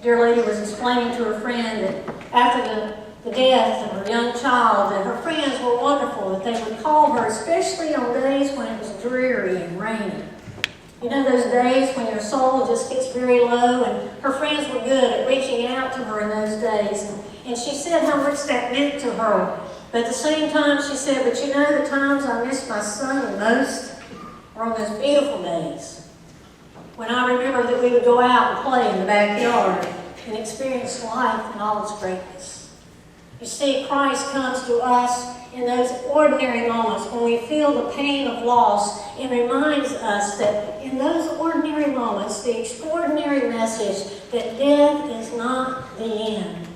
dear lady was explaining to her friend that after the death of her young child, that her friends were wonderful, that they would call her, especially on days when it was dreary and rainy. You know those days when your soul just gets very low, and her friends were good at reaching out to her in those days. And she said how much that meant to her. But at the same time, she said, but you know the times I miss my son the most are on those beautiful days when I remember that we would go out and play in the backyard and experience life in all its greatness. You see, Christ comes to us in those ordinary moments when we feel the pain of loss and reminds us that in those ordinary moments, the extraordinary message that death is not the end.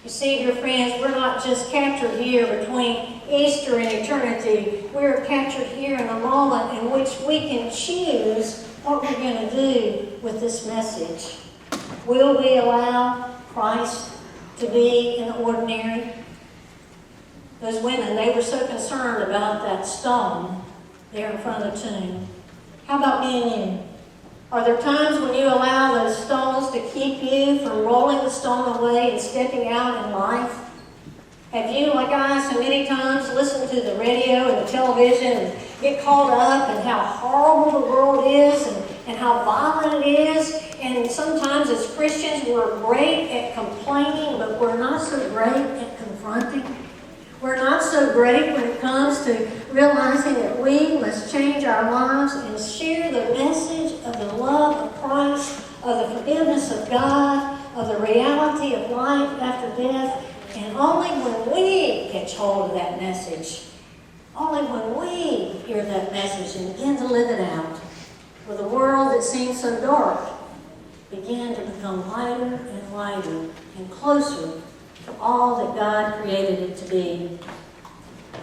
You see, dear friends, we're not just captured here between Easter and eternity. We're captured here in a moment in which we can choose what we're going to do with this message. Will we allow Christ to be in the ordinary? Those women, they were so concerned about that stone there in front of the tomb. How about me and you? Are there times when you allow those stones to keep you from rolling the stone away and stepping out in life? Have you, like I so many times, listened to the radio and the television and get caught up in how horrible the world is and how violent it is? And sometimes as Christians, we're great at complaining, but we're not so great at confronting. We're not so great when it comes to realizing that we must change our lives and share the message of the love of Christ, of the forgiveness of God, of the reality of life after death. And only when we catch hold of that message, only when we hear that message and begin to live it out, will the world that seems so dark begin to become lighter and lighter and closer to all that God created it to be.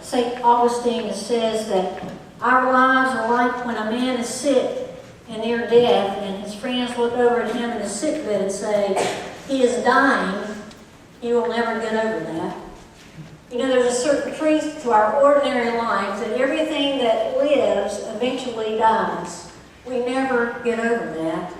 St. Augustine says that our lives are like when a man is sick and near death, and his friends look over at him in his sick bed and say, he is dying, he will never get over that. You know, there's a certain truth to our ordinary lives that everything that lives eventually dies. We never get over that.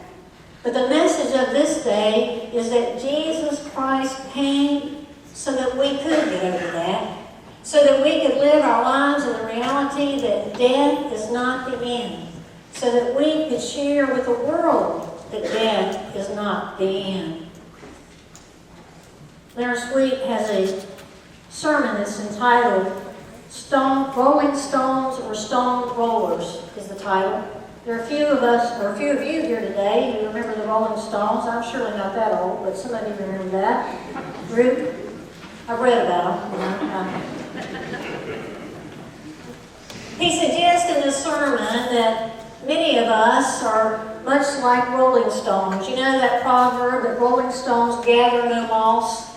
But the message of this day is that Jesus Christ came so that we could get over that, so that we could live our lives in the reality that death is not the end, so that we could share with the world that death is not the end. Larry Sweet has a sermon that's entitled Rolling Stones or Stone Rollers is the title. There are a few of us, or a few of you here today who remember the Rolling Stones. I'm surely not that old, but some of you remember that group. I've read about them. He suggests in this sermon that many of us are much like rolling stones. You know that proverb that rolling stones gather no moss?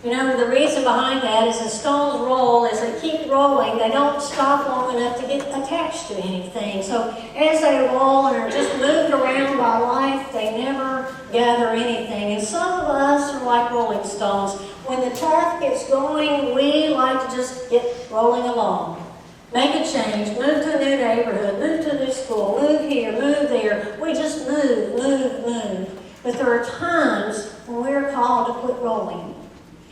You know, the reason behind that is as stones roll, as they keep rolling, they don't stop long enough to get attached to anything. So as they roll and are just moved around by life, they never gather anything. And some of us are like rolling stones. When the tough gets going, we like to just get rolling along. Make a change, move to a new neighborhood, move to a new school, move here, move there. We just move. But there are times when we're called to quit rolling.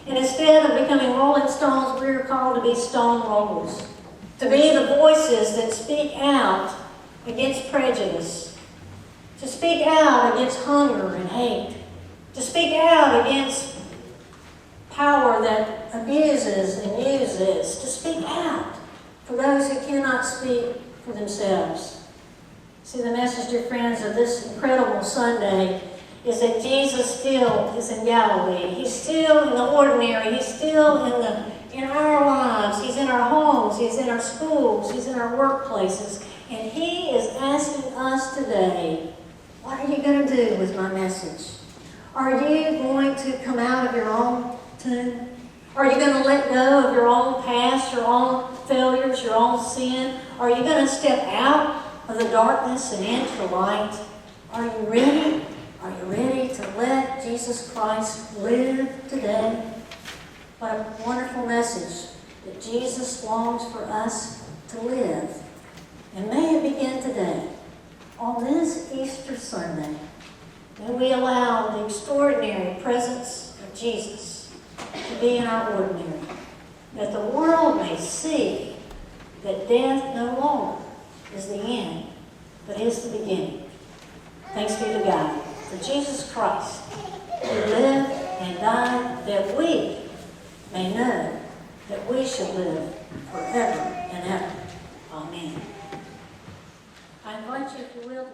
And instead of becoming rolling stones, we're called to be stone rollers. To be the voices that speak out against prejudice. To speak out against hunger and hate. To speak out against power that abuses and uses. To speak out for those who cannot speak for themselves. See, the message, dear friends, of this incredible Sunday is that Jesus still is in Galilee. He's still in the ordinary. He's still in our lives. He's in our homes. He's in our schools. He's in our workplaces. And He is asking us today, what are you going to do with my message? Are you going to come out of your own tomb? Are you going to let go of your own past, your own failures, your own sin? Are you going to step out of the darkness and into the light? Are you ready? Are you ready to let Jesus Christ live today? What a wonderful message that Jesus longs for us to live. And may it begin today, on this Easter Sunday, May we allow the extraordinary presence of Jesus to be in our ordinary, that the world may see that death no longer is the end, but is the beginning. Thanks be to God for Jesus Christ, who lived and died that we may know that we shall live forever and ever. Amen. I invite you, if you will, to